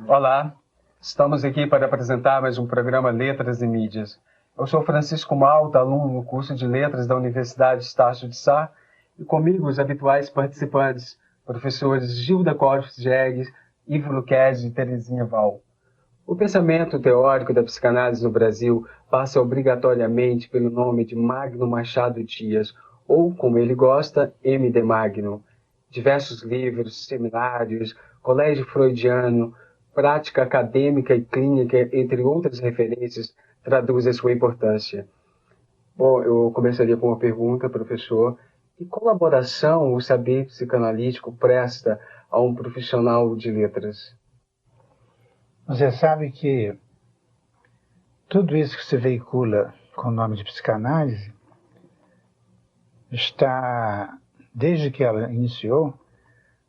Olá, estamos aqui para apresentar mais um programa Letras e Mídias. Eu sou Francisco Malta, aluno no curso de Letras da Universidade Estácio de Sá, e comigo os habituais participantes, professores Gilda Cortes Jegues, Ivo Luquezzi e Terezinha Val. O pensamento teórico da psicanálise no Brasil passa obrigatoriamente pelo nome de Magno Machado Dias, ou, como ele gosta, M.D. Magno. Diversos livros, seminários, colégio freudiano, prática acadêmica e clínica, entre outras referências, traduzem sua importância. Bom, eu começaria com uma pergunta, professor. Que colaboração o saber psicanalítico presta a um profissional de letras? Você sabe que tudo isso que se veicula com o nome de psicanálise está, desde que ela iniciou,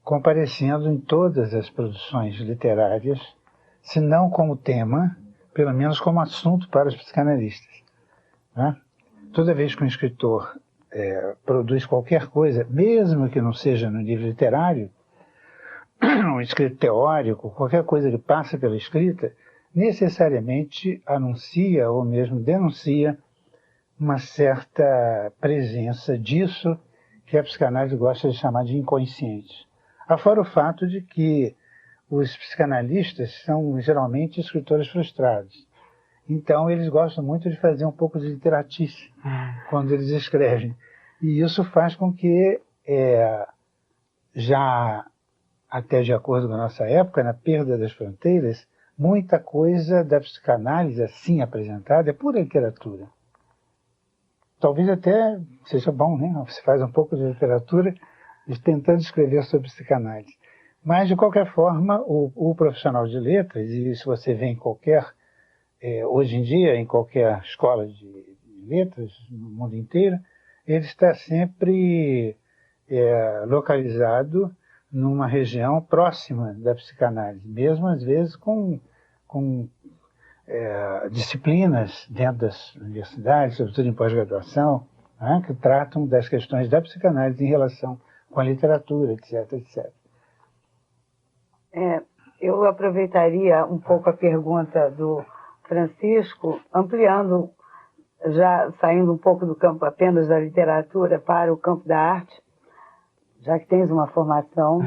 comparecendo em todas as produções literárias, se não como tema, pelo menos como assunto para os psicanalistas. Né? Toda vez que um escritor produz qualquer coisa, mesmo que não seja no livro literário, um escrito teórico, qualquer coisa que passa pela escrita, necessariamente anuncia ou mesmo denuncia uma certa presença disso que a psicanálise gosta de chamar de inconsciente. Afora o fato de que os psicanalistas são geralmente escritores frustrados. Então eles gostam muito de fazer um pouco de literatice quando eles escrevem. E isso faz com que, já até de acordo com a nossa época, na perda das fronteiras, muita coisa da psicanálise assim apresentada é pura literatura. Talvez até seja bom, né? Você faz um pouco de literatura tentando escrever sobre psicanálise. Mas, de qualquer forma, o profissional de letras, e se você vê em qualquer, hoje em dia, em qualquer escola de letras, no mundo inteiro, ele está sempre localizado numa região próxima da psicanálise, mesmo às vezes com disciplinas dentro das universidades, sobretudo em pós-graduação, né, que tratam das questões da psicanálise em relação com a literatura, etc, etc. Eu aproveitaria um pouco a pergunta do Francisco, ampliando, já saindo um pouco do campo apenas da literatura para o campo da arte, já que tens uma formação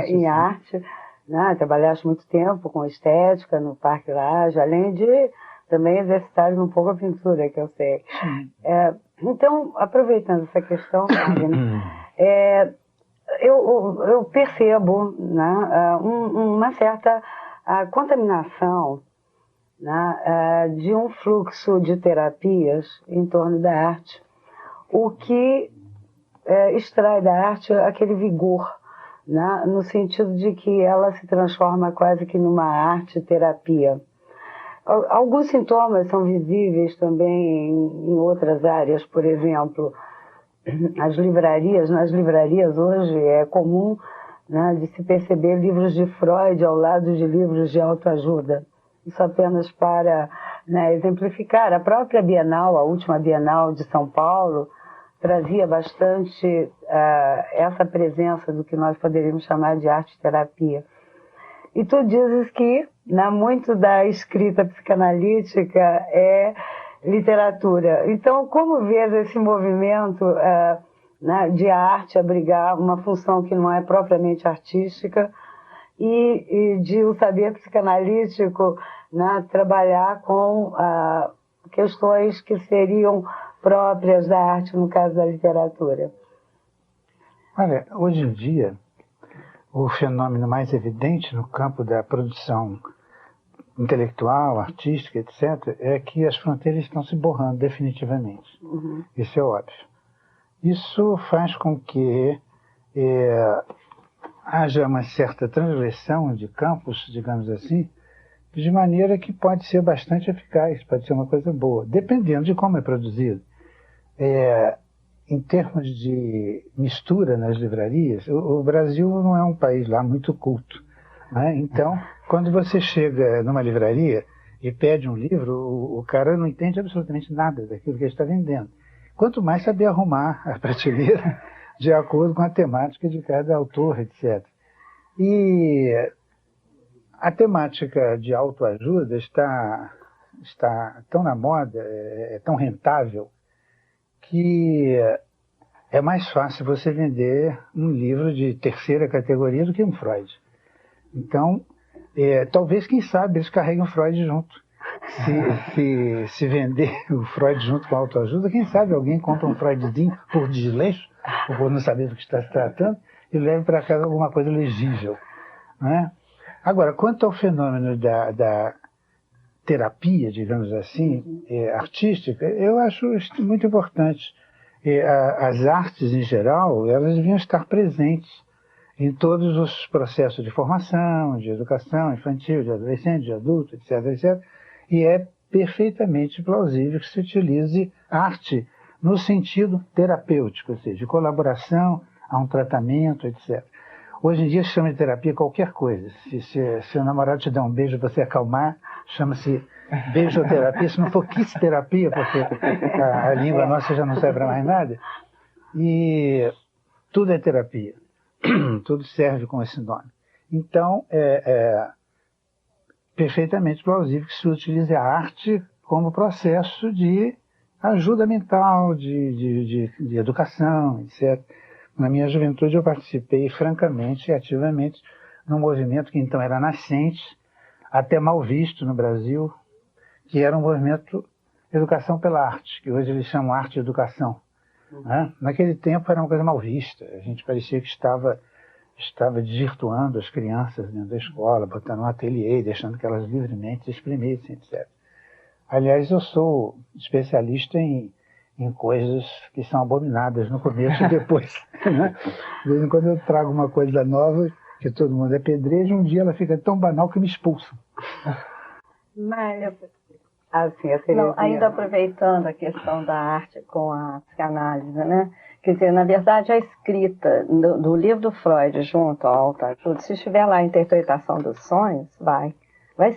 em arte, né? Trabalhaste muito tempo com estética no Parque Lage, além de também exercitar um pouco a pintura, que eu sei. Então, aproveitando essa questão, eu percebo, né, uma certa contaminação, né, de um fluxo de terapias em torno da arte, o que extrai da arte aquele vigor, né, no sentido de que ela se transforma quase que numa arte-terapia. Alguns sintomas são visíveis também em outras áreas, por exemplo, nas livrarias hoje é comum, né, de se perceber livros de Freud ao lado de livros de autoajuda. Isso apenas para, né, exemplificar. A própria Bienal, a última Bienal de São Paulo, trazia bastante essa presença do que nós poderíamos chamar de arte-terapia. E tu dizes que, né, muito da escrita psicanalítica é literatura. Então, como vês esse movimento né, de arte abrigar uma função que não é propriamente artística e de o saber psicanalítico, né, trabalhar com questões que seriam próprias da arte, no caso da literatura? Olha, hoje em dia, o fenômeno mais evidente no campo da produção intelectual, artística, etc., é que as fronteiras estão se borrando definitivamente. Isso é óbvio. Isso faz com que haja uma certa transgressão de campos, digamos assim, de maneira que pode ser bastante eficaz, pode ser uma coisa boa, dependendo de como é produzido. Em termos de mistura nas livrarias, o Brasil não é um país lá muito culto, né? Então, quando você chega numa livraria e pede um livro, o cara não entende absolutamente nada daquilo que ele está vendendo. Quanto mais saber arrumar a prateleira de acordo com a temática de cada autor, etc. E a temática de autoajuda está tão na moda, é tão rentável, que é mais fácil você vender um livro de terceira categoria do que um Freud. Então, talvez, quem sabe, eles carreguem o Freud junto. Se vender o Freud junto com a autoajuda, quem sabe alguém compra um Freudzinho por desleixo, ou por não saber do que está se tratando, e leve para casa alguma coisa legível. Não é? Agora, quanto ao fenômeno da terapia, digamos assim, artística, eu acho muito importante. As artes, em geral, elas deviam estar presentes em todos os processos de formação, de educação infantil, de adolescente, de adulto, etc, etc. E é perfeitamente plausível que se utilize arte no sentido terapêutico, ou seja, de colaboração a um tratamento, etc. Hoje em dia se chama de terapia qualquer coisa. Se o namorado te dá um beijo para você acalmar, chama-se beijoterapia. Se não for kissterapia, porque a língua nossa já não serve para mais nada. E tudo é terapia. Tudo serve com esse nome. Então, é perfeitamente plausível que se utilize a arte como processo de ajuda mental, de educação, etc. Na minha juventude eu participei francamente e ativamente num movimento que então era nascente, até mal visto no Brasil, que era um movimento Educação pela Arte, que hoje eles chamam Arte e Educação. Né? Naquele tempo era uma coisa mal vista, a gente parecia que estava desvirtuando as crianças dentro da escola, botando um ateliê, deixando que elas livremente se exprimissem, etc. Aliás, eu sou especialista em coisas que são abominadas no começo e depois. Né? De vez em quando eu trago uma coisa nova, que todo mundo é pedreiro, e um dia ela fica tão banal que me expulsam. Mas, assim, ainda aproveitando a questão da arte com a psicanálise, né? Quer dizer, na verdade, a escrita do livro do Freud junto ao autoajuda, se estiver lá a interpretação dos sonhos, vai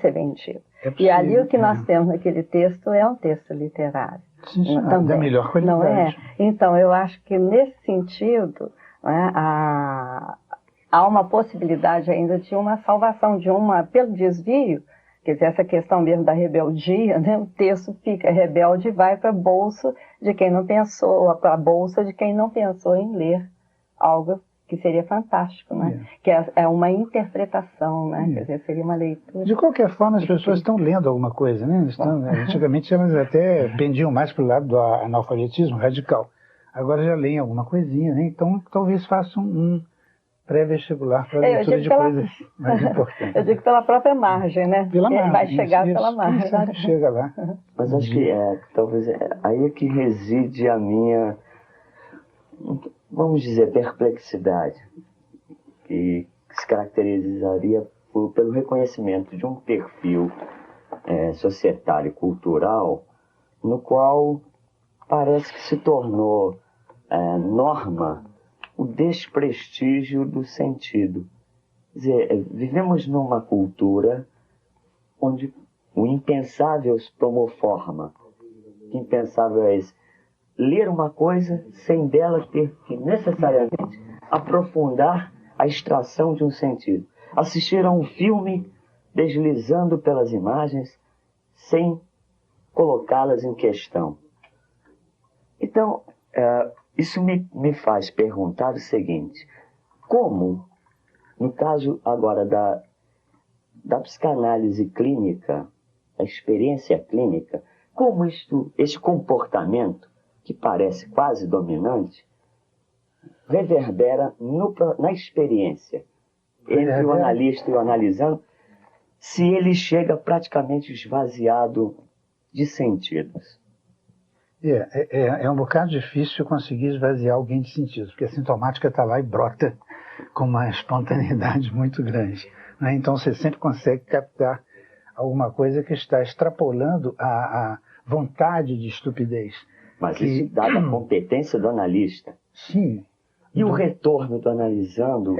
ser vendido. E ali o que nós temos naquele texto é um texto literário. Sim, da melhor qualidade. Não é? Então, eu acho que nesse sentido, né, há uma possibilidade ainda de uma salvação, pelo desvio, quer dizer, essa questão mesmo da rebeldia, né, o texto fica rebelde e vai para a bolsa de quem não pensou, para a bolsa de quem não pensou em ler algo que seria fantástico, né? Que é uma interpretação, né? Quer dizer, seria uma leitura. De qualquer forma, as pessoas estão lendo alguma coisa, né? Antigamente elas até pendiam mais para o lado do analfabetismo radical. Agora já leem alguma coisinha, né? Então talvez façam um pré-vestibular para a leitura de coisas mais importantes. Eu digo pela própria margem, né? Pela margem. Vai chegar pela margem. Quem sabe chega lá. Mas acho que talvez aí é que reside a minha, vamos dizer, perplexidade, que se caracterizaria pelo reconhecimento de um perfil societário e cultural no qual parece que se tornou norma o desprestígio do sentido. Quer dizer, vivemos numa cultura onde o impensável se tomou forma. O impensável é esse: ler uma coisa sem dela ter que necessariamente aprofundar a extração de um sentido. Assistir a um filme deslizando pelas imagens sem colocá-las em questão. Então, isso me faz perguntar o seguinte: como, no caso agora da psicanálise clínica, a experiência clínica, como este comportamento, que parece quase dominante, reverbera na experiência entre o analista e o analisando, se ele chega praticamente esvaziado de sentidos? É um bocado difícil conseguir esvaziar alguém de sentidos, porque a sintomática está lá e brota com uma espontaneidade muito grande. Né? Então você sempre consegue captar alguma coisa que está extrapolando a vontade de estupidez. Mas isso dá a competência do analista. Sim. E o retorno do analisando?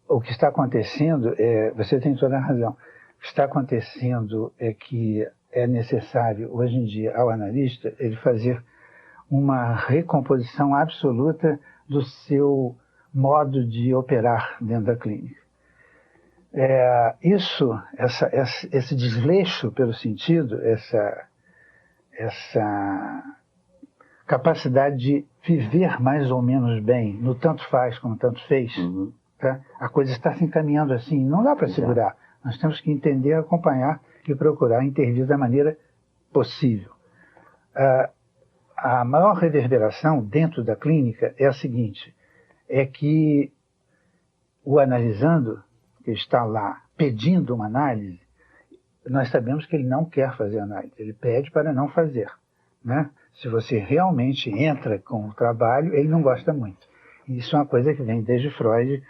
O que está acontecendo, você tem toda a razão, que está acontecendo é que é necessário, hoje em dia, ao analista, ele fazer uma recomposição absoluta do seu modo de operar dentro da clínica. Esse desleixo pelo sentido, essa capacidade de viver mais ou menos bem, no tanto faz como tanto fez, tá? A coisa está se encaminhando assim, não dá para segurar. Nós temos que entender, acompanhar e procurar intervir da maneira possível. A maior reverberação dentro da clínica é a seguinte, é que o analisando, que está lá pedindo uma análise, nós sabemos que ele não quer fazer análise, ele pede para não fazer, né? Se você realmente entra com o trabalho, ele não gosta muito. Isso é uma coisa que vem desde Freud,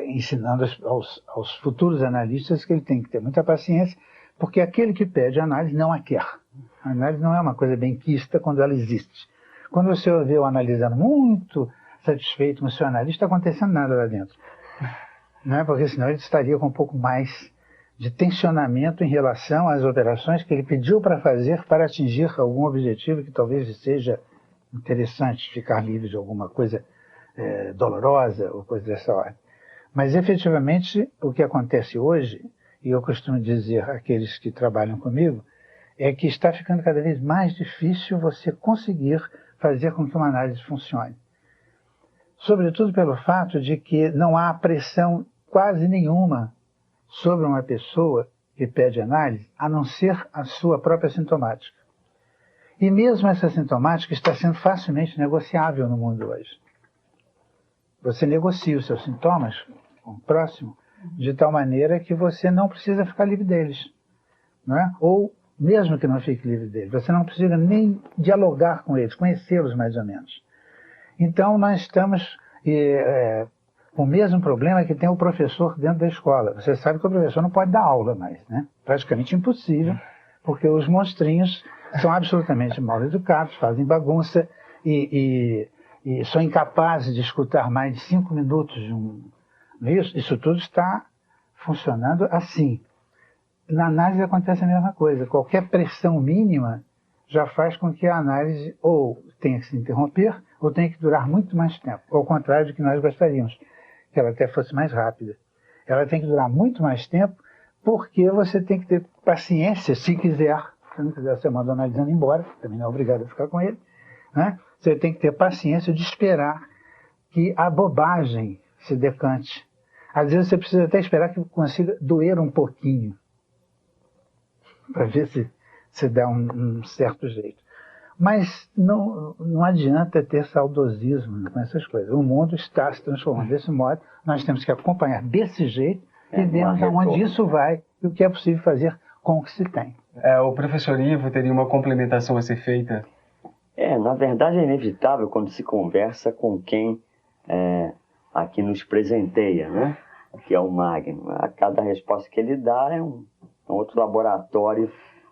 ensinando aos futuros analistas que ele tem que ter muita paciência, porque aquele que pede análise não a quer. A análise não é uma coisa benquista quando ela existe. Quando você vê o analisando muito satisfeito com o seu analista, está acontecendo nada lá dentro. Não é? Porque senão ele estaria com um pouco mais de tensionamento em relação às operações que ele pediu para fazer para atingir algum objetivo que talvez seja interessante, ficar livre de alguma coisa dolorosa ou coisa dessa ordem. Mas efetivamente o que acontece hoje, e eu costumo dizer àqueles que trabalham comigo, é que está ficando cada vez mais difícil você conseguir fazer com que uma análise funcione. Sobretudo pelo fato de que não há pressão quase nenhuma sobre uma pessoa que pede análise, a não ser a sua própria sintomática. E mesmo essa sintomática está sendo facilmente negociável no mundo hoje. Você negocia os seus sintomas com o próximo de tal maneira que você não precisa ficar livre deles, não é? Ou, mesmo que não fique livre deles, você não precisa nem dialogar com eles, conhecê-los mais ou menos. Então, nós estamos com o mesmo problema que tem o professor dentro da escola. Você sabe que o professor não pode dar aula mais, né? Praticamente impossível, porque os monstrinhos são absolutamente mal educados, fazem bagunça e são incapazes de escutar mais de 5 minutos de um... Isso tudo está funcionando assim. Na análise acontece a mesma coisa. Qualquer pressão mínima já faz com que a análise ou tenha que se interromper ou tenha que durar muito mais tempo. Ao contrário do que nós gostaríamos, que ela até fosse mais rápida. Ela tem que durar muito mais tempo porque você tem que ter paciência, se quiser. Se não quiser, você manda o analisando embora, também não é obrigado a ficar com ele, né? Você tem que ter paciência de esperar que a bobagem se decante. Às vezes você precisa até esperar que consiga doer um pouquinho, para ver se dá um certo jeito. Mas não adianta ter saudosismo com essas coisas. O mundo está se transformando desse modo, nós temos que acompanhar desse jeito e vermos aonde isso vai e o que é possível fazer com o que se tem. O professor Ivo teria uma complementação a ser feita? Na verdade é inevitável quando se conversa com quem aqui nos presenteia, né? Que é o Magno. A cada resposta que ele dá é um outro laboratório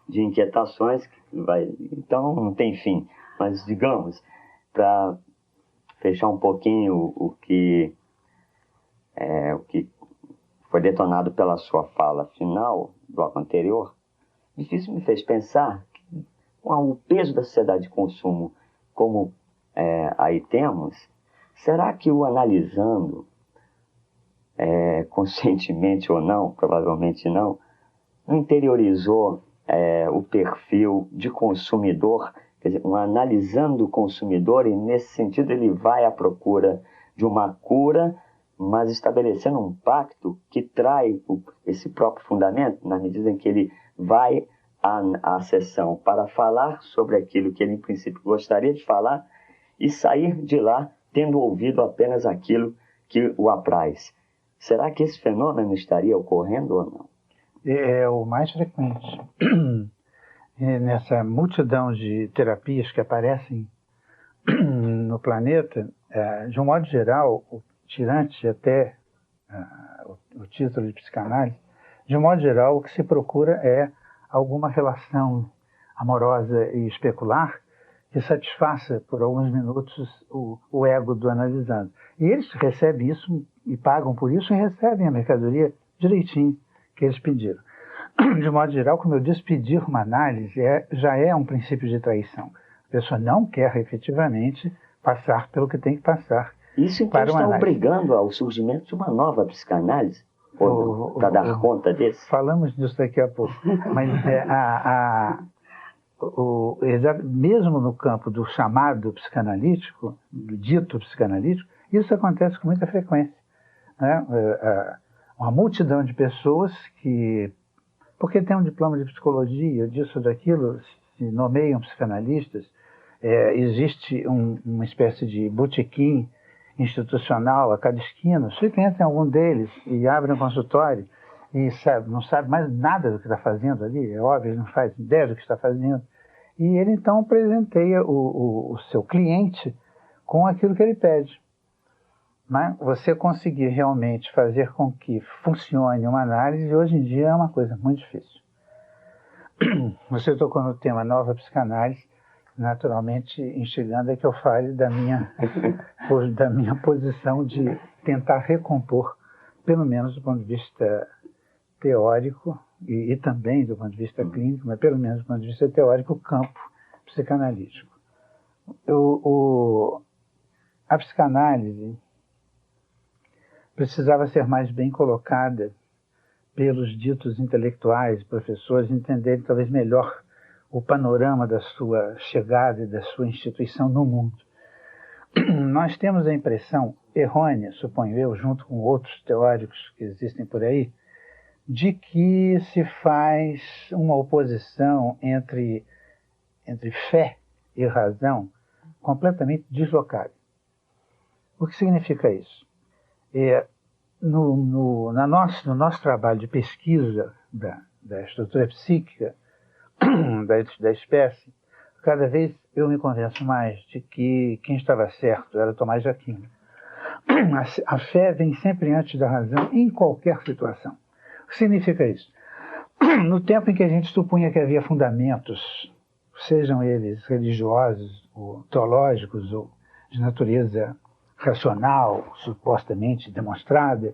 de inquietações que vai... Então não tem fim. Mas digamos, para fechar um pouquinho o que foi detonado pela sua fala final, do bloco anterior, isso me fez pensar que, com o peso da sociedade de consumo como aí temos, será que o analisando, conscientemente ou não, provavelmente não interiorizou o perfil de consumidor, quer dizer, analisando o consumidor, e nesse sentido ele vai à procura de uma cura, mas estabelecendo um pacto que trai esse próprio fundamento, na medida em que ele vai à sessão para falar sobre aquilo que ele, em princípio, gostaria de falar e sair de lá tendo ouvido apenas aquilo que o apraz. Será que esse fenômeno estaria ocorrendo ou não? É o mais frequente. Nessa multidão de terapias que aparecem no planeta, de um modo geral, tirante até o título de psicanálise, de um modo geral, o que se procura é alguma relação amorosa e especular que satisfaça por alguns minutos o ego do analisando. E eles recebem isso e pagam por isso e recebem a mercadoria direitinho que eles pediram. de modo geral, como eu disse, pedir uma análise já é um princípio de traição. A pessoa não quer efetivamente passar pelo que tem que passar. Isso então está obrigando ao surgimento de uma nova psicanálise? Para dar conta disso? Falamos disso daqui a pouco. Mas mesmo no campo do chamado psicanalítico, do dito psicanalítico, isso acontece com muita frequência. Né? Uma multidão de pessoas que, porque tem um diploma de psicologia, disso ou daquilo, se nomeiam psicanalistas, existe uma espécie de botequim institucional a cada esquina, você entra em algum deles e abre um consultório e não sabe mais nada do que está fazendo ali, é óbvio, ele não faz ideia do que está fazendo, e ele então presenteia o seu cliente com aquilo que ele pede. Mas você conseguir realmente fazer com que funcione uma análise, hoje em dia é uma coisa muito difícil. Você tocou no tema nova psicanálise, naturalmente instigando é que eu fale da minha posição de tentar recompor, pelo menos do ponto de vista teórico e também do ponto de vista clínico, mas pelo menos do ponto de vista teórico, o campo psicanalítico. A psicanálise precisava ser mais bem colocada pelos ditos intelectuais, professores, entenderem talvez melhor o panorama da sua chegada e da sua instituição no mundo. Nós temos a impressão errônea, suponho eu, junto com outros teóricos que existem por aí, de que se faz uma oposição entre fé e razão completamente deslocada. O que significa isso? No nosso trabalho de pesquisa da estrutura psíquica da espécie, cada vez eu me convenço mais de que quem estava certo era Tomás de Aquino. A fé vem sempre antes da razão em qualquer situação. O que significa isso? No tempo em que a gente supunha que havia fundamentos, sejam eles religiosos, ou teológicos, ou de natureza racional, supostamente demonstrada,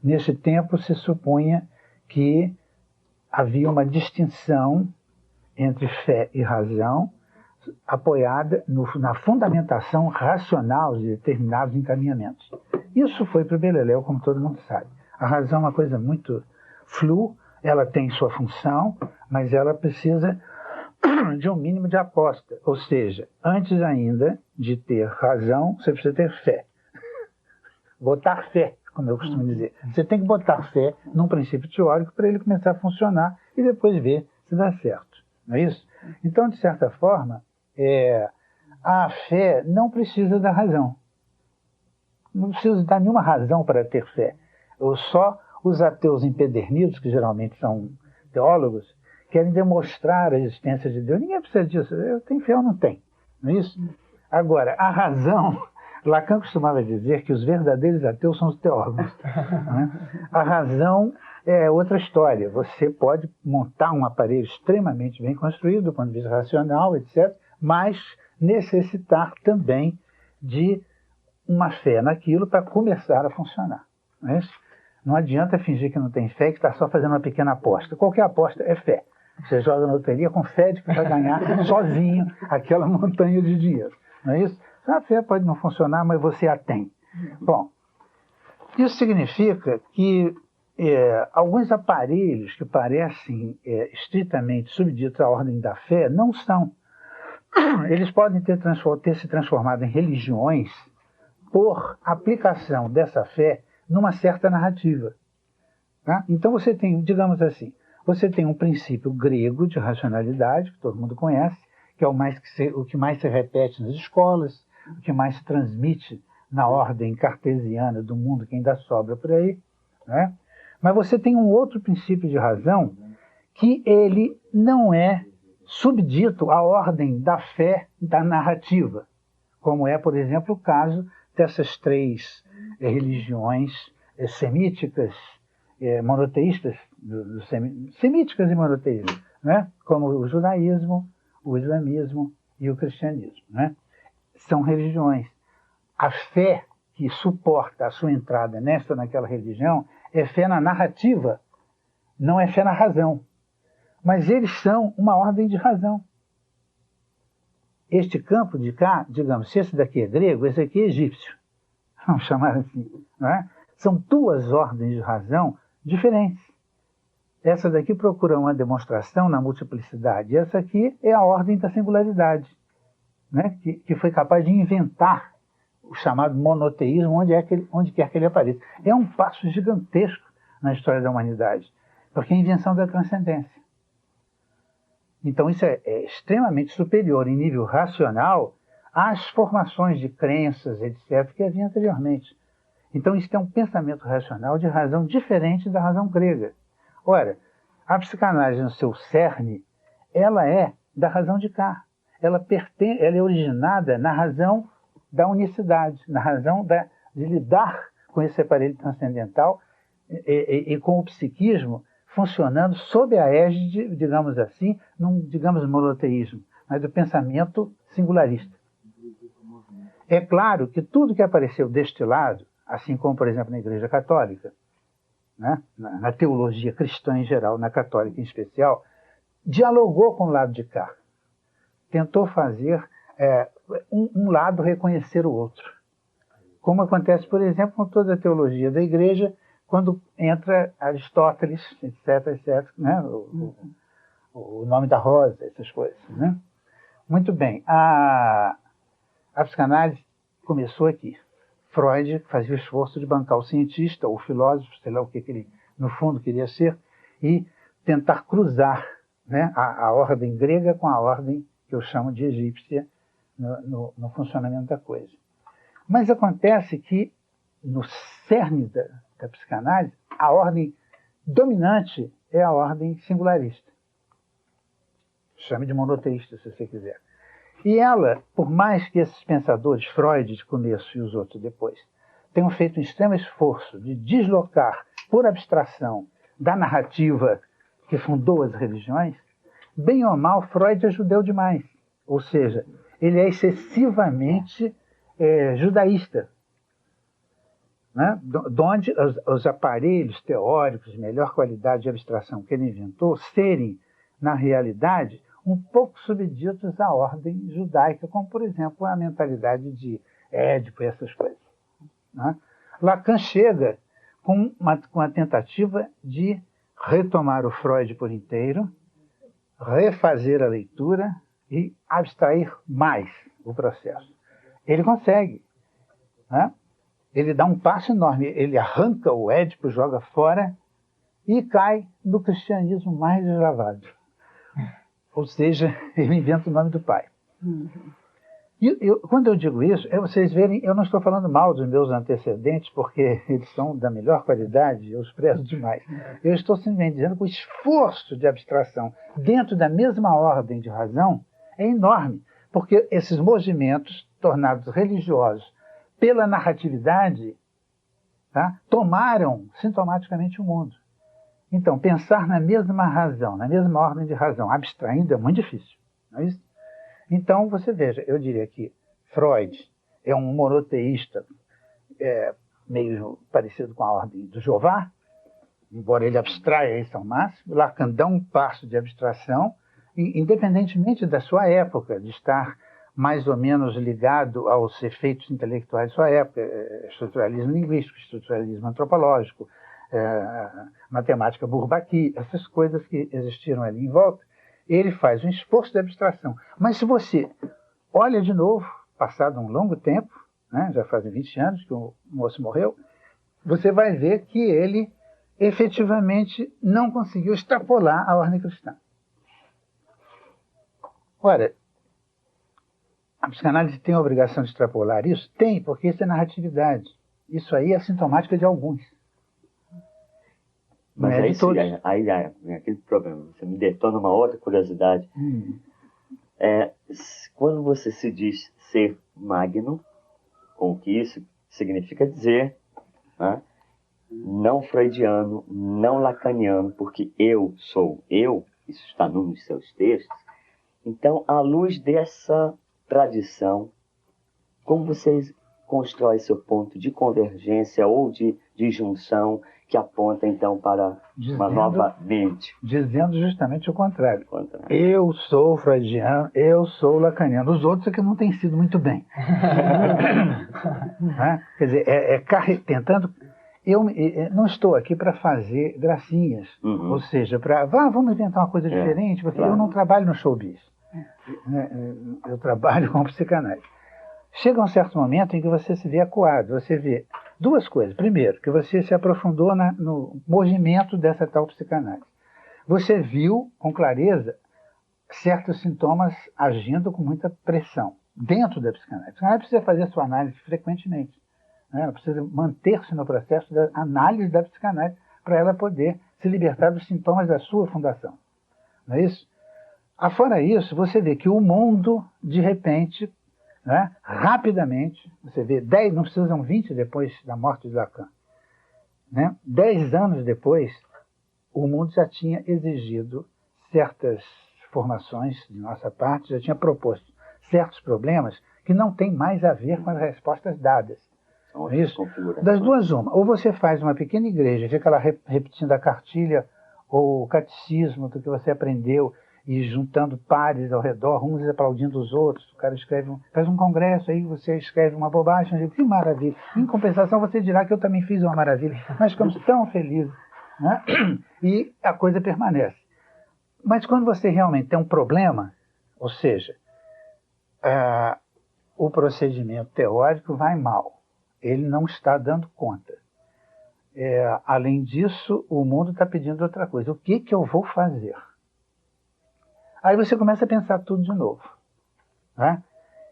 nesse tempo se supunha que havia uma distinção entre fé e razão apoiada na fundamentação racional de determinados encaminhamentos. Isso foi para o Beleléu, como todo mundo sabe. A razão é uma coisa muito flu, ela tem sua função, mas ela precisa de um mínimo de aposta. Ou seja, antes ainda de ter razão, você precisa ter fé. Botar fé, como eu costumo dizer. Você tem que botar fé num princípio teórico para ele começar a funcionar e depois ver se dá certo. Não é isso? Então, de certa forma, a fé não precisa da razão. Não precisa dar nenhuma razão para ter fé. Só os ateus empedernidos, que geralmente são teólogos, querem demonstrar a existência de Deus. Ninguém precisa disso. Eu tenho fé ou não tenho. Não é isso? Agora, a razão... Lacan costumava dizer que os verdadeiros ateus são os teólogos. Né? A razão é outra história. Você pode montar um aparelho extremamente bem construído, do ponto de vista racional, etc., mas necessitar também de uma fé naquilo para começar a funcionar. Não é isso? Não adianta fingir que não tem fé, que está só fazendo uma pequena aposta. Qualquer aposta é fé. Você joga na loteria com fé de que vai ganhar sozinho aquela montanha de dinheiro. Não é isso? A fé pode não funcionar, mas você a tem. Bom, isso significa que alguns aparelhos que parecem estritamente subditos à ordem da fé não são. Eles podem ter se transformado em religiões por aplicação dessa fé numa certa narrativa. Tá? Então você tem, digamos assim, você tem um princípio grego de racionalidade, que todo mundo conhece, que é o que mais se repete nas escolas, o que mais se transmite na ordem cartesiana do mundo que ainda sobra por aí. Né? Mas você tem um outro princípio de razão que ele não é subdito à ordem da fé da narrativa, como é, por exemplo, o caso dessas três religiões semíticas, monoteístas, semíticas e monoteístas, né? Como o judaísmo, o islamismo e o cristianismo. Né? São religiões. A fé que suporta a sua entrada nesta ou naquela religião é fé na narrativa não é fé na razão, mas eles são uma ordem de razão. Este campo de cá, digamos, se esse daqui é grego, esse aqui é egípcio, vamos chamar assim, não é? São duas ordens de razão diferentes. Essa daqui procura uma demonstração na multiplicidade, e essa aqui é a ordem da singularidade, né? que foi capaz de inventar o chamado monoteísmo onde quer que ele apareça. É um passo gigantesco na história da humanidade, porque é a invenção da transcendência. Então isso é extremamente superior em nível racional às formações de crenças, etc., que havia anteriormente. Então isso é um pensamento racional de razão diferente da razão grega. Ora, a psicanálise no seu cerne, ela é da razão de cá. Ela é originada na razão da unicidade, na razão de lidar com esse aparelho transcendental e com o psiquismo funcionando sob a égide, digamos assim, digamos, monoteísmo, mas do pensamento singularista. É claro que tudo que apareceu deste lado, assim como, por exemplo, na Igreja Católica, né, na teologia cristã em geral, na católica em especial, dialogou com o lado de cá. Tentou fazer um lado reconhecer o outro. Como acontece, por exemplo, com toda a teologia da Igreja, quando entra Aristóteles, etc., etc., né? O nome da rosa, essas coisas. Né? Muito bem, a psicanálise começou aqui. Freud fazia o esforço de bancar o cientista, ou o filósofo, sei lá o que ele, no fundo, queria ser, e tentar cruzar, né, a ordem grega com a ordem que eu chamo de egípcia no funcionamento da coisa. Mas acontece que, no cerne da psicanálise, a ordem dominante é a ordem singularista. Chame de monoteísta, se você quiser. E ela, por mais que esses pensadores, Freud de começo e os outros depois, tenham feito um extremo esforço de deslocar, por abstração, da narrativa que fundou as religiões, bem ou mal, Freud é judeu demais. Ou seja, ele é excessivamente judaísta. Né? Donde os aparelhos teóricos de melhor qualidade de abstração que ele inventou serem, na realidade, um pouco subditos à ordem judaica, como, por exemplo, a mentalidade de Édipo e essas coisas. Né? Lacan chega com uma tentativa de retomar o Freud por inteiro, refazer a leitura e abstrair mais o processo. Ele consegue. Né? Ele dá um passo enorme, ele arranca o Édipo, joga fora e cai no cristianismo mais deslavado. Ou seja, ele inventa o nome do pai. Quando eu digo isso, vocês verem, eu não estou falando mal dos meus antecedentes, porque eles são da melhor qualidade, eu os prezo demais. Eu estou simplesmente dizendo que o esforço de abstração dentro da mesma ordem de razão é enorme, porque esses movimentos, tornados religiosos pela narratividade, tá, tomaram sintomaticamente o mundo. Então, pensar na mesma razão, na mesma ordem de razão, abstraindo, é muito difícil. Não é isso? Então, você veja, eu diria que Freud é um monoteísta meio parecido com a ordem do Jeová, embora ele abstraia isso ao máximo. Lacan dá um passo de abstração, independentemente da sua época, de estar mais ou menos ligado aos efeitos intelectuais da sua época, estruturalismo linguístico, estruturalismo antropológico, matemática Bourbaki, essas coisas que existiram ali em volta, ele faz um esforço de abstração. Mas se você olha de novo, passado um longo tempo, né, já fazem 20 anos que o moço morreu, você vai ver que ele efetivamente não conseguiu extrapolar a ordem cristã. Ora, a psicanálise tem a obrigação de extrapolar isso? Tem, porque isso é narratividade. Isso aí é sintomática de alguns. Mas aí aquele problema, você me detona uma outra curiosidade. Quando você se diz ser magno, com o que isso significa dizer, né, não freudiano, não lacaniano, porque eu sou eu, isso está nos seus textos. Então, à luz dessa tradição, como vocês constrói seu ponto de convergência ou de junção que aponta, então, para uma nova mente. Dizendo justamente o contrário. Eu sou freudiano, eu sou lacaniano. Os outros é que não têm sido muito bem. Quer dizer, tentando... Eu não estou aqui para fazer gracinhas. Ou seja, vamos inventar uma coisa diferente. Porque eu não trabalho no showbiz. Eu trabalho com psicanálise. Chega um certo momento em que você se vê acuado. Você vê duas coisas. Primeiro, que você se aprofundou no movimento dessa tal psicanálise. Você viu com clareza certos sintomas agindo com muita pressão dentro da psicanálise. A psicanálise precisa fazer sua análise frequentemente. Ela precisa manter-se no processo da análise da psicanálise para ela poder se libertar dos sintomas da sua fundação. Não é isso? Afora isso, você vê que o mundo, de repente, rapidamente, você vê 10, não precisam 20 depois da morte de Lacan, 10 anos depois, o mundo já tinha exigido certas formações de nossa parte, já tinha proposto certos problemas que não têm mais a ver com as respostas dadas. Isso? Das duas, uma. Ou você faz uma pequena igreja, fica lá repetindo a cartilha ou o catecismo do que você aprendeu e juntando pares ao redor, uns aplaudindo os outros. O cara faz um congresso, aí você escreve uma bobagem, que maravilha. Em compensação, você dirá que eu também fiz uma maravilha. Nós ficamos tão felizes. E a coisa permanece. Mas quando você realmente tem um problema, ou seja, o procedimento teórico vai mal. Ele não está dando conta. Além disso, o mundo está pedindo outra coisa. O que eu vou fazer? Aí você começa a pensar tudo de novo.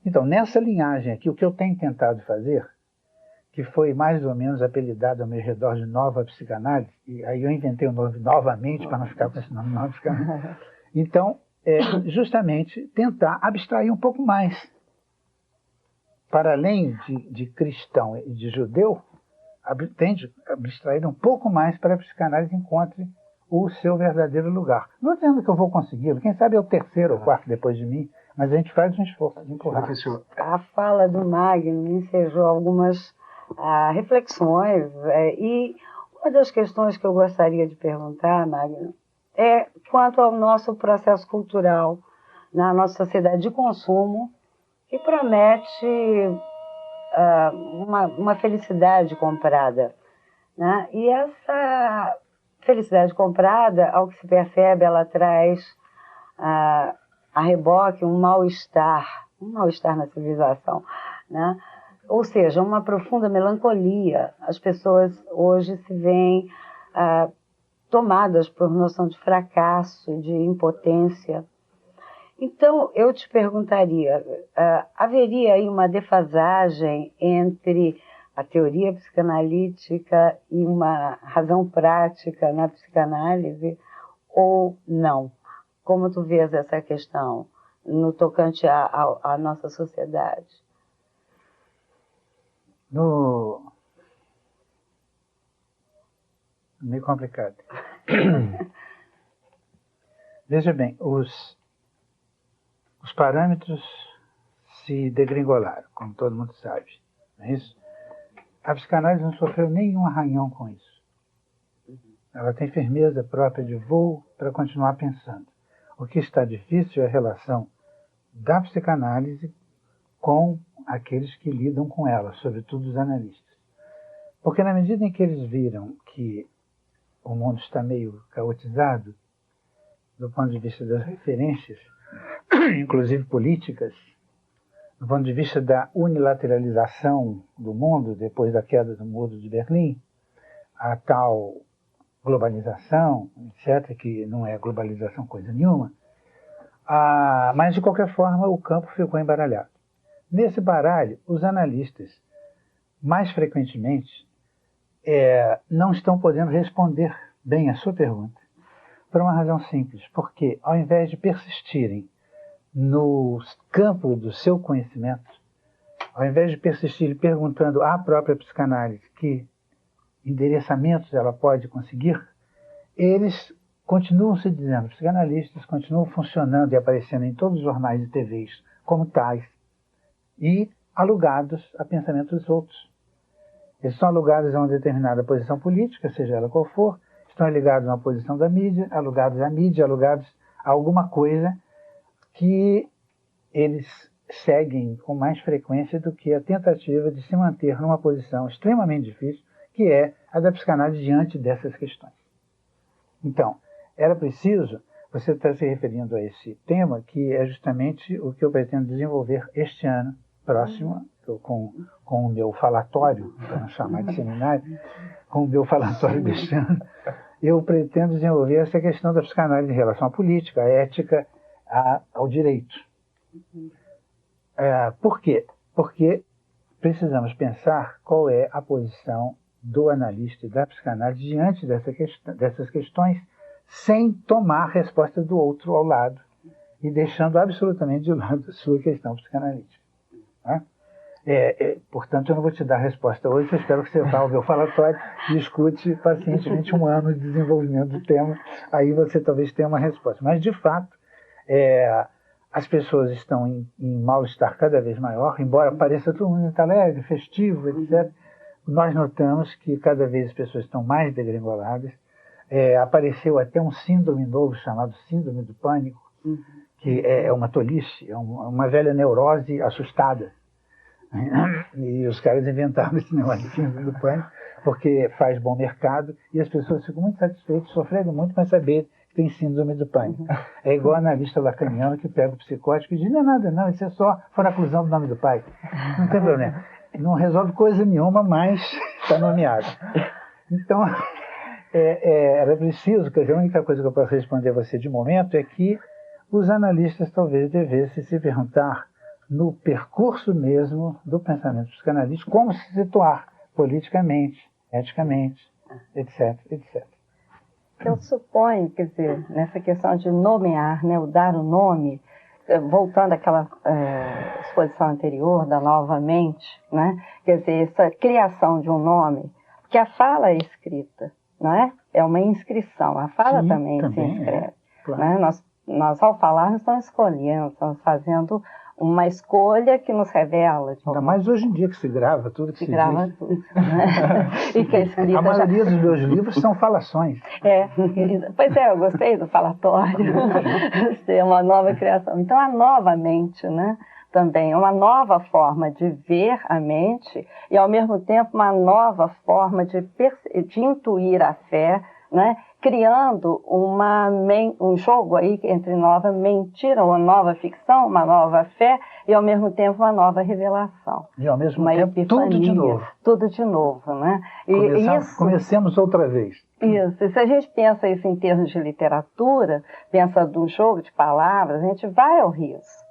Então, nessa linhagem aqui, o que eu tenho tentado fazer, que foi mais ou menos apelidado ao meu redor de nova psicanálise, e aí eu inventei o nome novamente, para não ficar com esse nome nova psicanálise. Então, justamente tentar abstrair um pouco mais. Para além de cristão e de judeu, tende a abstrair um pouco mais para a psicanálise encontre o seu verdadeiro lugar. Não dizendo que eu vou consegui-lo, quem sabe é o terceiro ou quarto depois de mim, mas a gente faz um esforço de empurrar. A fala do Magno me ensejou algumas reflexões, e uma das questões que eu gostaria de perguntar, Magno, é quanto ao nosso processo cultural na nossa sociedade de consumo, que promete uma felicidade comprada. E essa felicidade comprada, ao que se percebe, ela traz a reboque um mal-estar na civilização. Ou seja, uma profunda melancolia. As pessoas hoje se veem tomadas por noção de fracasso, de impotência. Então, eu te perguntaria, haveria aí uma defasagem entre a teoria psicanalítica e uma razão prática na psicanálise ou não? Como tu vês essa questão no tocante à nossa sociedade? Meio complicado. Veja bem, os parâmetros se degringolaram, como todo mundo sabe. Não é isso? A psicanálise não sofreu nenhum arranhão com isso. Ela tem firmeza própria de voo para continuar pensando. O que está difícil é a relação da psicanálise com aqueles que lidam com ela, sobretudo os analistas. Porque na medida em que eles viram que o mundo está meio caotizado, do ponto de vista das referências, inclusive políticas, do ponto de vista da unilateralização do mundo, depois da queda do Muro de Berlim, a tal globalização, etc., que não é globalização coisa nenhuma, mas de qualquer forma o campo ficou embaralhado. Nesse baralho, os analistas, mais frequentemente, não estão podendo responder bem a sua pergunta, por uma razão simples, porque ao invés de persistirem no campo do seu conhecimento, ao invés de persistirem perguntando à própria psicanálise que endereçamentos ela pode conseguir, eles continuam se dizendo, psicanalistas continuam funcionando e aparecendo em todos os jornais e TVs como tais, e alugados a pensamentos outros. Eles estão alugados a uma determinada posição política, seja ela qual for, estão ligados a uma posição da mídia, alugados à mídia, alugados a alguma coisa que eles seguem com mais frequência do que a tentativa de se manter numa posição extremamente difícil, que é a da psicanálise diante dessas questões. Então, era preciso, você está se referindo a esse tema, que é justamente o que eu pretendo desenvolver este ano, próximo, com o meu falatório, para não chamar de seminário, com o meu falatório deste ano, eu pretendo desenvolver essa questão da psicanálise em relação à política, à ética, ao direito. Por quê? Porque precisamos pensar qual é a posição do analista e da psicanálise diante dessas questões, sem tomar a resposta do outro ao lado e deixando absolutamente de lado a sua questão psicanalítica. Né? Portanto, eu não vou te dar a resposta hoje, eu espero que você vá ao meu falatório e escute pacientemente um ano de desenvolvimento do tema, aí você talvez tenha uma resposta. Mas, de fato, as pessoas estão em mal-estar cada vez maior, embora pareça todo mundo muito alegre, festivo, etc. Nós notamos que cada vez as pessoas estão mais degringoladas. Apareceu até um síndrome novo chamado síndrome do pânico, que é uma tolice, é uma velha neurose assustada. E os caras inventaram esse negócio de síndrome do pânico, porque faz bom mercado e as pessoas ficam muito satisfeitas, sofrendo muito, mas saber que tem síndrome do pânico. É igual analista lacaniano que pega o psicótico e diz, não é nada não, isso é só foraclusão do nome do pai. Não tem problema. Não resolve coisa nenhuma, mas está nomeado. Então, era preciso, quer dizer, a única coisa que eu posso responder a você de momento é que os analistas talvez devessem se perguntar no percurso mesmo do pensamento psicanalítico como se situar politicamente, eticamente, etc, etc. Eu suponho, quer dizer, nessa questão de nomear, né, o dar o nome, voltando àquela exposição anterior da nova mente, né, quer dizer, essa criação de um nome, porque a fala é escrita, não é? É uma inscrição, a fala também se inscreve. Claro. Né? Nós, ao falar, não estamos escolhendo, estamos fazendo uma escolha que nos revela. Ainda mais hoje em dia que se grava tudo que se grava diz. tudo. Né? E que a escrita a maioria dos meus livros são falações. Pois eu gostei do falatório. É uma nova criação. Então, a nova mente, né? Também é uma nova forma de ver a mente e, ao mesmo tempo, uma nova forma de intuir a fé, né? Criando um jogo aí entre nova mentira, uma nova ficção, uma nova fé e, ao mesmo tempo, uma nova revelação. E, ao mesmo tempo, epifania, tudo de novo. Tudo de novo, né? Comecemos outra vez. Isso. E se a gente pensa isso em termos de literatura, pensa de um jogo de palavras, a gente vai ao riso.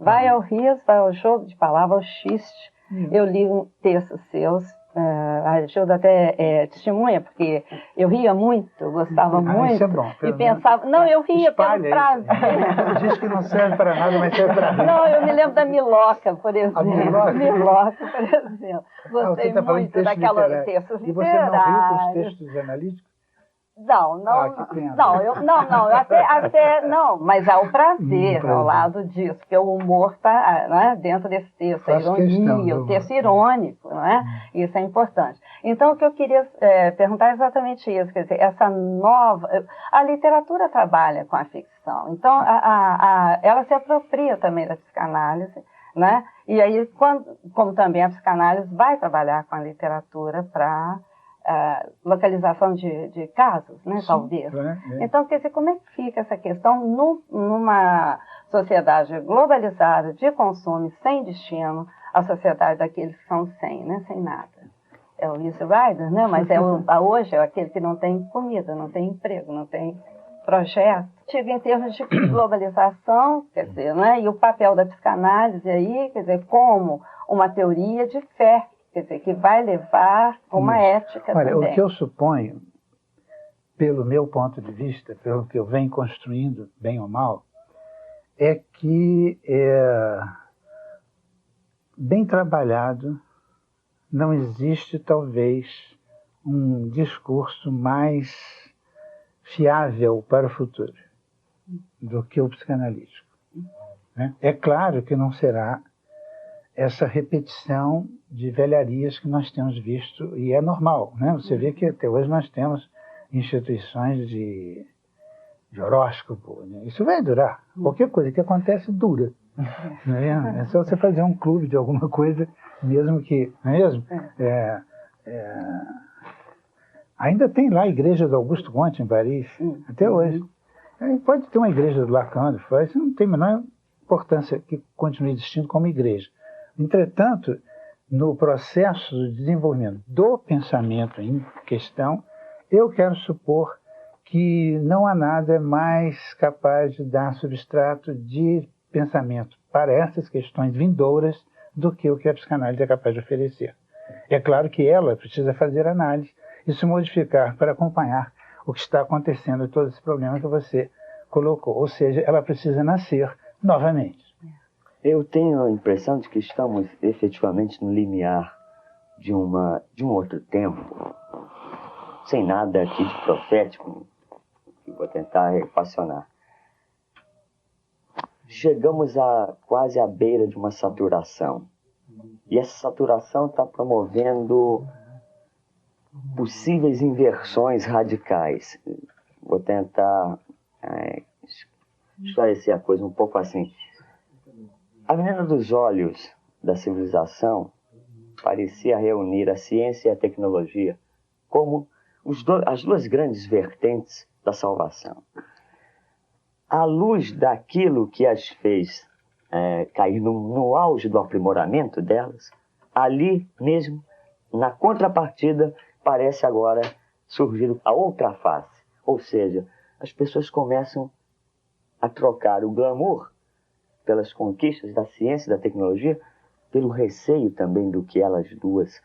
Vai ao riso, vai ao jogo de palavras, ao xiste. Eu li um texto seus, a Gilda até testemunha, porque eu ria muito, eu gostava muito. Isso é bom. E pensava, não, eu ria pelo prazer. Diz que não serve para nada, mas serve para rir. Não, eu me lembro da Miloca, por exemplo. A Miloca? Miloca, por exemplo. Gostei muito daquela textos literários. E você não riu com os textos analíticos? Não, mas há o prazer ao lado disso, porque o humor está, né, dentro desse texto, a ironia, o texto irônico, não é? Isso é importante. Então, o que eu queria perguntar é exatamente isso, quer dizer, essa nova... A literatura trabalha com a ficção, então ela se apropria também da psicanálise, né? E aí, como também a psicanálise vai trabalhar com a literatura para... localização de casos, né, talvez. Então, quer dizer, como é que fica essa questão numa sociedade globalizada, de consumo, sem destino, a sociedade daqueles que são sem, né, sem nada? É o Easy Rider, né, mas hoje é aquele que não tem comida, não tem emprego, não tem projeto. Tive em termos de globalização, quer dizer, né, e o papel da psicanálise aí, quer dizer, como uma teoria de fé, quer dizer, que vai levar uma ética também. Olha, o que eu suponho, pelo meu ponto de vista, pelo que eu venho construindo, bem ou mal, é que, bem trabalhado, não existe, talvez, um discurso mais fiável para o futuro do que o psicanalítico. Né? É claro que não será essa repetição de velharias que nós temos visto, e é normal, né? Você vê que até hoje nós temos instituições de horóscopo, né? Isso vai durar. Qualquer coisa que acontece dura. Não é? É só você fazer um clube de alguma coisa, mesmo que, não é mesmo? Ainda tem lá a igreja do Augusto Conte, em Paris, até hoje. Pode ter uma igreja do Lacan, isso não tem a menor importância que continue existindo como igreja. Entretanto, no processo de desenvolvimento do pensamento em questão, eu quero supor que não há nada mais capaz de dar substrato de pensamento para essas questões vindouras do que o que a psicanálise é capaz de oferecer. É claro que ela precisa fazer análise e se modificar para acompanhar o que está acontecendo e todos esses problemas que você colocou. Ou seja, ela precisa nascer novamente. Eu tenho a impressão de que estamos efetivamente no limiar de um outro tempo, sem nada aqui de profético, que vou tentar equacionar. Chegamos quase à beira de uma saturação. E essa saturação está promovendo possíveis inversões radicais. Vou tentar esclarecer a coisa um pouco assim. A menina dos olhos da civilização parecia reunir a ciência e a tecnologia como as duas grandes vertentes da salvação. À luz daquilo que as fez cair no auge do aprimoramento delas, ali mesmo, na contrapartida, parece agora surgir a outra face. Ou seja, as pessoas começam a trocar o glamour pelas conquistas da ciência e da tecnologia, pelo receio também do que elas duas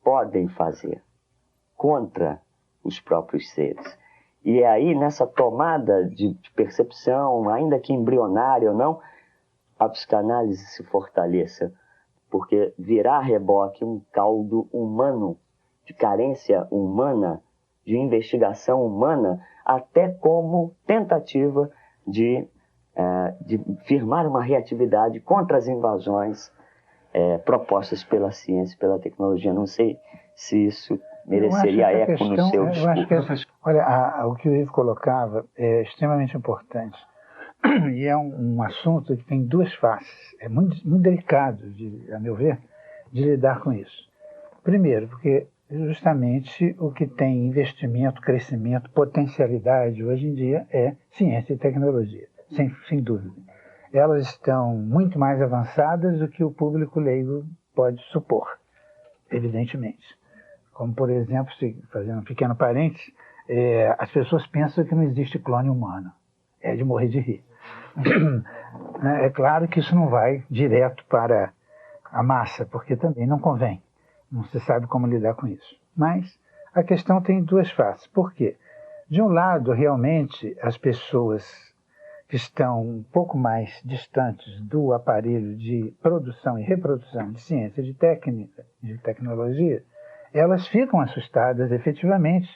podem fazer contra os próprios seres. E é aí, nessa tomada de percepção, ainda que embrionária ou não, a psicanálise se fortaleça, porque virá a reboque um caldo humano, de carência humana, de investigação humana, até como tentativa de firmar uma reatividade contra as invasões propostas pela ciência e pela tecnologia. Não sei se isso mereceria eco no seu discurso. Olha, o que o Ivo colocava é extremamente importante. E é um assunto que tem duas faces. É muito, muito delicado, a meu ver, de lidar com isso. Primeiro, porque justamente o que tem investimento, crescimento, potencialidade hoje em dia é ciência e tecnologia, sem dúvida. Elas estão muito mais avançadas do que o público leigo pode supor, evidentemente. Como, por exemplo, fazendo um pequeno parênteses, as pessoas pensam que não existe clone humano. É de morrer de rir. É claro que isso não vai direto para a massa, porque também não convém. Não se sabe como lidar com isso. Mas a questão tem duas faces. Por quê? De um lado, realmente, as pessoas que estão um pouco mais distantes do aparelho de produção e reprodução de ciência, de técnica, de tecnologia, elas ficam assustadas efetivamente,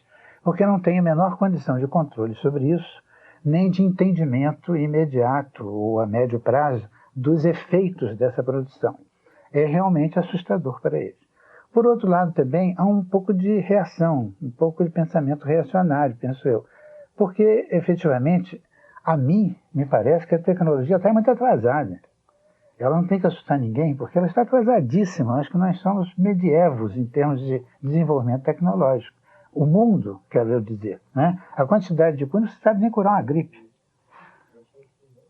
porque não têm a menor condição de controle sobre isso, nem de entendimento imediato ou a médio prazo dos efeitos dessa produção. É realmente assustador para eles. Por outro lado, também, há um pouco de reação, um pouco de pensamento reacionário, penso eu. Porque, efetivamente, a mim, me parece que a tecnologia está muito atrasada. Ela não tem que assustar ninguém, porque ela está atrasadíssima. Acho que nós somos medievos em termos de desenvolvimento tecnológico. O mundo, quero eu dizer, né? A quantidade de coisas, não se sabe nem curar uma gripe,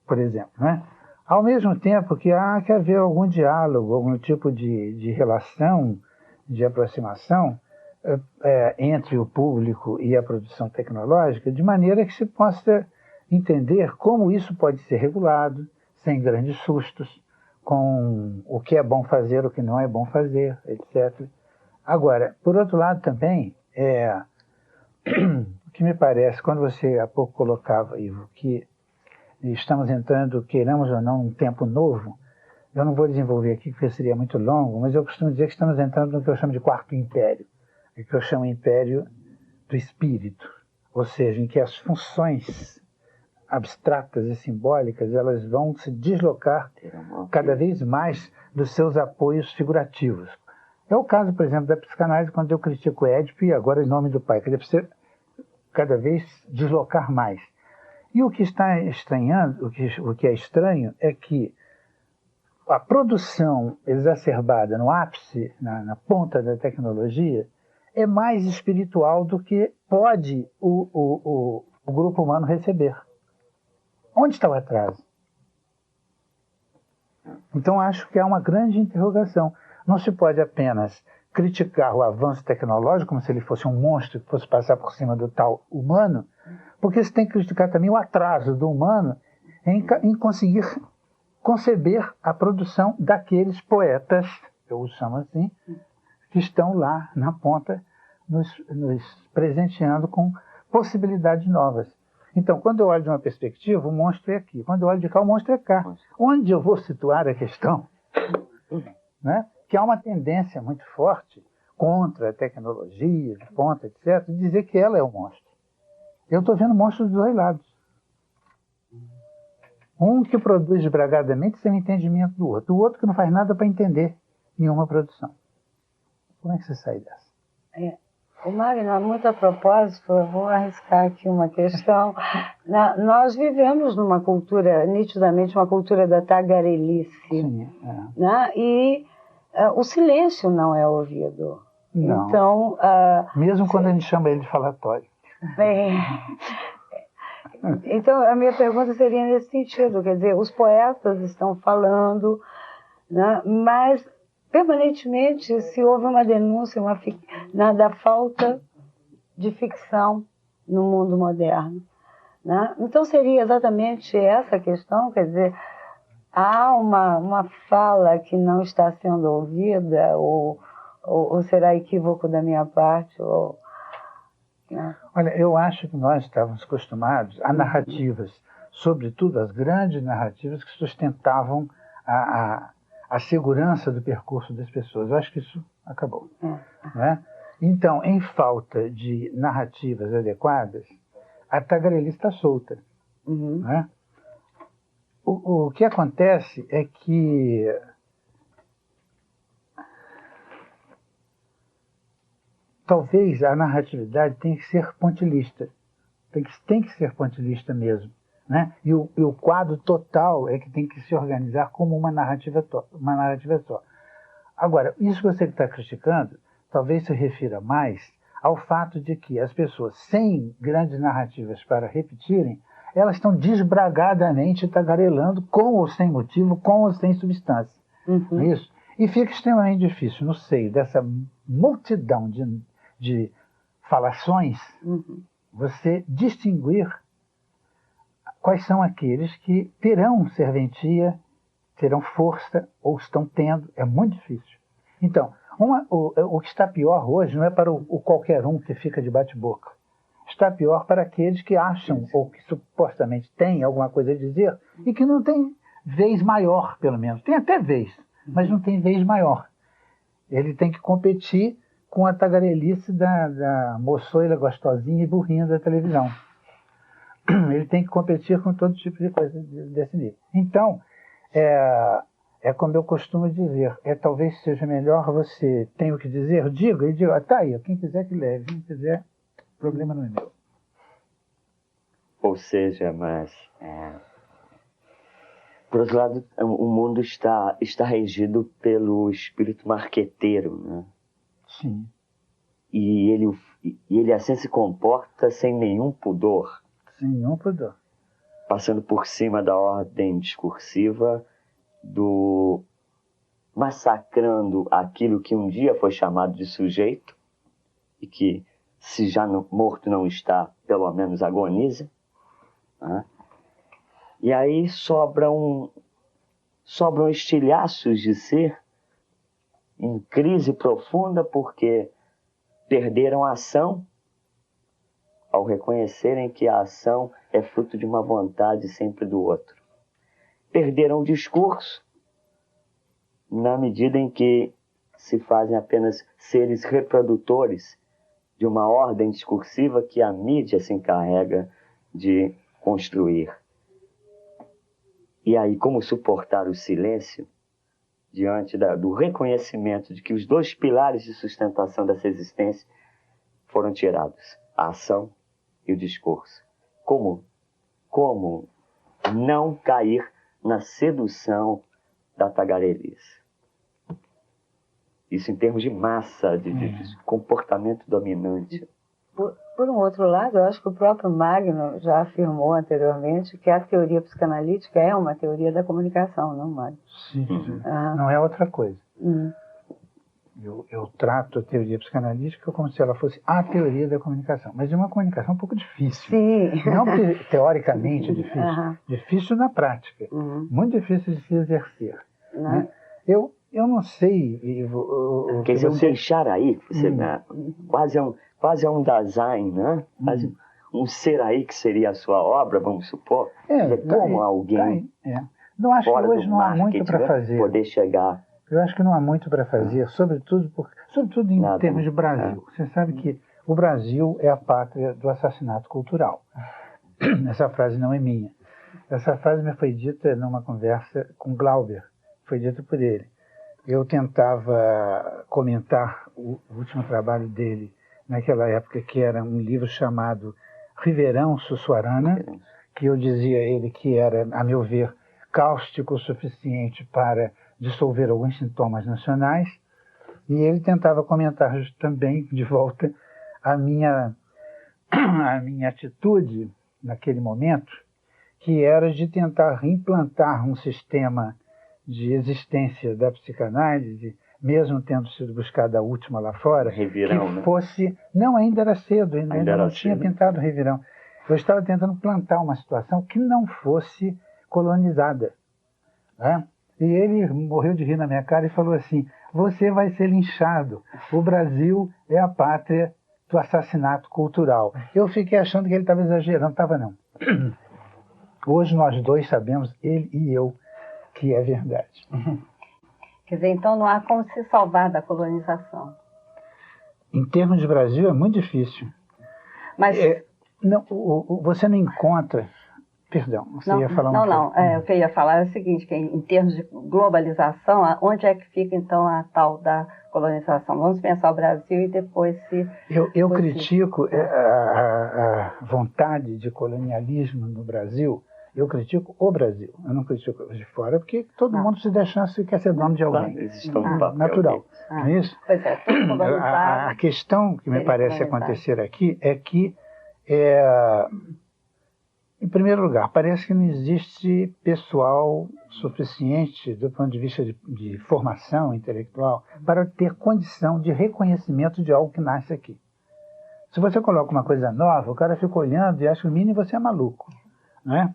por exemplo, né? Ao mesmo tempo que há que haver algum diálogo, algum tipo de relação, de aproximação entre o público e a produção tecnológica, de maneira que se possa entender como isso pode ser regulado, sem grandes sustos, com o que é bom fazer, o que não é bom fazer, etc. Agora, por outro lado também, o que me parece, quando você há pouco colocava, Ivo, que estamos entrando, queiramos ou não, num tempo novo, eu não vou desenvolver aqui, porque seria muito longo, mas eu costumo dizer que estamos entrando no que eu chamo de quarto império, que eu chamo império do espírito, ou seja, em que as funções abstratas e simbólicas, elas vão se deslocar cada vez mais dos seus apoios figurativos. É o caso, por exemplo, da psicanálise, quando eu critico Édipo e agora em nome do pai, que ele precisa cada vez deslocar mais. E o que está estranhando, o que é estranho é que a produção exacerbada no ápice, na ponta da tecnologia, é mais espiritual do que pode o grupo humano receber. Onde está o atraso? Então, acho que há uma grande interrogação. Não se pode apenas criticar o avanço tecnológico como se ele fosse um monstro que fosse passar por cima do tal humano, porque se tem que criticar também o atraso do humano em conseguir conceber a produção daqueles poetas, eu os chamo assim, que estão lá na ponta, nos presenteando com possibilidades novas. Então, quando eu olho de uma perspectiva, o monstro é aqui. Quando eu olho de cá, o monstro é cá. Onde eu vou situar a questão? Né? Que há uma tendência muito forte contra a tecnologia, contra, etc., de dizer que ela é o monstro. Eu estou vendo monstros dos dois lados. Um que produz desbragadamente sem o entendimento do outro. O outro que não faz nada para entender nenhuma produção. Como é que você sai dessa? O Magno, muito a propósito, eu vou arriscar aqui uma questão. Nós vivemos numa cultura, nitidamente uma cultura da tagarelice. Sim, né? E o silêncio não é ouvido. Não. Então, mesmo quando a gente chama ele de falatório. Então, a minha pergunta seria nesse sentido, quer dizer, os poetas estão falando, né, mas permanentemente se houve uma denúncia da falta de ficção no mundo moderno. Né? Então, seria exatamente essa questão, quer dizer, há uma fala que não está sendo ouvida, ou será equívoco da minha parte, né? Olha, eu acho que nós estávamos acostumados a narrativas, sobretudo as grandes narrativas que sustentavam a segurança do percurso das pessoas. Eu acho que isso acabou. Né? Então, em falta de narrativas adequadas, a tagarelice está solta. Né? O que acontece é que talvez a narratividade tenha que ser pontilhista. Tem que ser pontilhista mesmo. Né? E o quadro total é que tem que se organizar como uma narrativa só. Agora, isso que você está criticando, talvez se refira mais ao fato de que as pessoas sem grandes narrativas para repetirem, elas estão desbragadamente tagarelando, com ou sem motivo, com ou sem substância. Não é isso? E fica extremamente difícil, no seio dessa multidão de falações, você distinguir quais são aqueles que terão serventia, terão força, ou estão tendo. É muito difícil. Então, o que está pior hoje não é para o qualquer um que fica de bate-boca. Está pior para aqueles que acham, ou que supostamente têm alguma coisa a dizer, e que não tem vez maior, pelo menos. Tem até vez, mas não tem vez maior. Ele tem que competir com a tagarelice da moçoila gostosinha e burrinha da televisão. Ele tem que competir com todo tipo de coisa desse nível. Então, é como eu costumo dizer, talvez seja melhor você tem o que dizer, diga, e diga, tá aí, quem quiser que leve, quem quiser, o problema não é meu. Ou seja, mas por outro lado, o mundo está regido pelo espírito marqueteiro, né? Sim. E ele assim se comporta sem nenhum pudor. Sem nenhum pudor. Passando por cima da ordem discursiva, massacrando aquilo que um dia foi chamado de sujeito, e que, se já morto não está, pelo menos agoniza. Né? E aí sobram estilhaços de ser em crise profunda porque perderam a ação ao reconhecerem que a ação é fruto de uma vontade sempre do outro. Perderam o discurso na medida em que se fazem apenas seres reprodutores de uma ordem discursiva que a mídia se encarrega de construir. E aí, como suportar o silêncio diante do reconhecimento de que os dois pilares de sustentação dessa existência foram tirados, a ação e o discurso. Como não cair na sedução da tagarelice? Isso em termos de massa, de comportamento dominante. Por um outro lado, eu acho que o próprio Magno já afirmou anteriormente que a teoria psicanalítica é uma teoria da comunicação, não, Magno? Sim, não é outra coisa. Uhum. Eu trato a teoria psicanalítica como se ela fosse a teoria da comunicação, mas é uma comunicação um pouco difícil. Sim. Não teoricamente difícil, difícil na prática, muito difícil de se exercer. Né? Eu não sei... Quer dizer, deixar aí, quase é um Dasein, né? Quase um ser aí que seria a sua obra, vamos supor. Como alguém Não acho fora que hoje do não há muito marketing para fazer. poder chegar. Eu acho que não há muito para fazer, sobretudo em termos de Brasil. Você sabe que o Brasil é a pátria do assassinato cultural. Essa frase não é minha. Essa frase me foi dita numa conversa com Glauber, foi dita por ele. Eu tentava comentar o último trabalho dele naquela época, que era um livro chamado Riverão Sussuarana, que eu dizia a ele que era, a meu ver, cáustico o suficiente para dissolver alguns sintomas nacionais, e ele tentava comentar também, de volta, a minha atitude naquele momento, que era de tentar reimplantar um sistema de existência da psicanálise, mesmo tendo sido buscada a última lá fora, Revirão, que fosse... Não, ainda era cedo, ainda não tinha cedo. pintado o Revirão. Eu estava tentando plantar uma situação que não fosse colonizada, né? E ele morreu de rir na minha cara e falou assim: você vai ser linchado, o Brasil é a pátria do assassinato cultural. Eu fiquei achando que ele estava exagerando, estava não. Hoje nós dois sabemos, ele e eu, que é verdade. Quer dizer, então não há como se salvar da colonização. Em termos de Brasil é muito difícil. Mas... não, você não encontra... Perdão, você ia falar um pouco. O que eu ia falar é o seguinte, que em termos de globalização, onde é que fica então a tal da colonização? Vamos pensar o Brasil e depois se... Eu critico a vontade de colonialismo no Brasil, eu critico o Brasil, eu não critico os de fora, porque todo mundo se der chance e quer ser dono de alguém. Eles estão no papel. Natural, não é isso? Pois é, tudo globalizado. A questão que me parece acontecer aqui é que em primeiro lugar, parece que não existe pessoal suficiente do ponto de vista de formação intelectual para ter condição de reconhecimento de algo que nasce aqui. Se você coloca uma coisa nova, o cara fica olhando e acha que o mínimo você é maluco, né?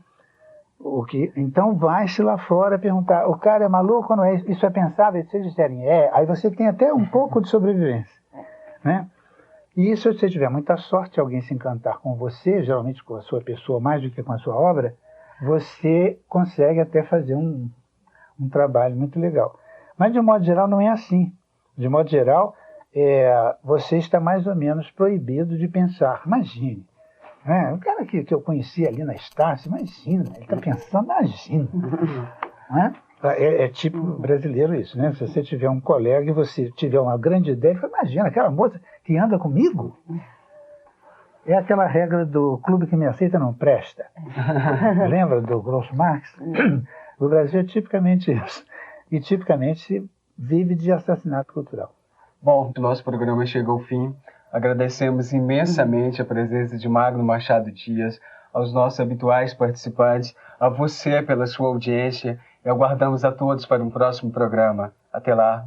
Então vai-se lá fora perguntar, o cara é maluco ou não é? Isso é pensável? Se eles disserem aí você tem até um pouco de sobrevivência, né? E isso, se você tiver muita sorte, alguém se encantar com você, geralmente com a sua pessoa mais do que com a sua obra, você consegue até fazer um trabalho muito legal. Mas, de um modo geral, não é assim. De modo geral, você está mais ou menos proibido de pensar. Imagine, né? O cara que eu conheci ali na Estácio, imagina, ele está pensando, imagina. Né? É tipo brasileiro isso, né? Se você tiver um colega e você tiver uma grande ideia, você imagina, aquela moça que anda comigo. É aquela regra do clube que me aceita não presta. Lembra do Groucho Marx? O Brasil é tipicamente isso. E tipicamente vive de assassinato cultural. Bom, o nosso programa chegou ao fim. Agradecemos imensamente a presença de Magno Machado Dias, aos nossos habituais participantes, a você pela sua audiência, e aguardamos a todos para um próximo programa. Até lá.